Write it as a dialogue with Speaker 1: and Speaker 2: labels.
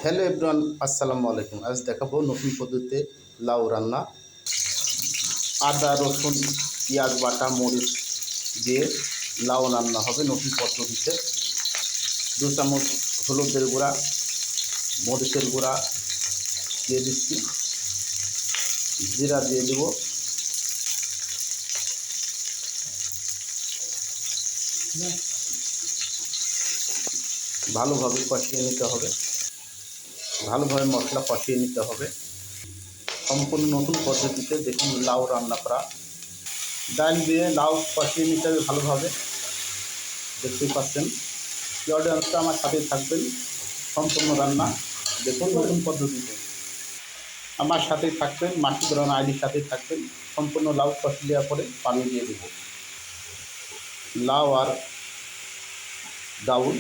Speaker 1: Hello everyone, আসসালামু আলাইকুম। আজ দেখাবো নতুন পদ্ধতিতে লাউ রান্না। আদা, রসুন, পেঁয়াজ বাটা, মরিচ দিয়ে লাউ রান্না হবে নতুন পদ্ধতিতে। 2 চামচ হলুদের গুঁড়া, মরিচের গুঁড়া দিয়ে দিচ্ছি, জিরা দিয়ে দেব, ভালোভাবে কষিয়ে নিতে হবে। ভালোভাবে মশলা কষিয়ে নিতে হবে। সম্পূর্ণ নতুন পদ্ধতিতে দেখুন লাউ রান্না করা। ডাল দিয়ে লাউ কষিয়ে নিতে হবে ভালোভাবে, দেখতেই পাচ্ছেন। এই অডিয়েন্সটা আমার সাথে থাকবেন, সম্পূর্ণ রান্না দেখুন নতুন পদ্ধতিতে আমার সাথেই থাকবেন, মাটি ধরানো আইডির সাথেই থাকবেন। সম্পূর্ণ লাউ কষিয়ে দেওয়ার পরে পানি দিয়ে দেব। লাউ আর ডাউল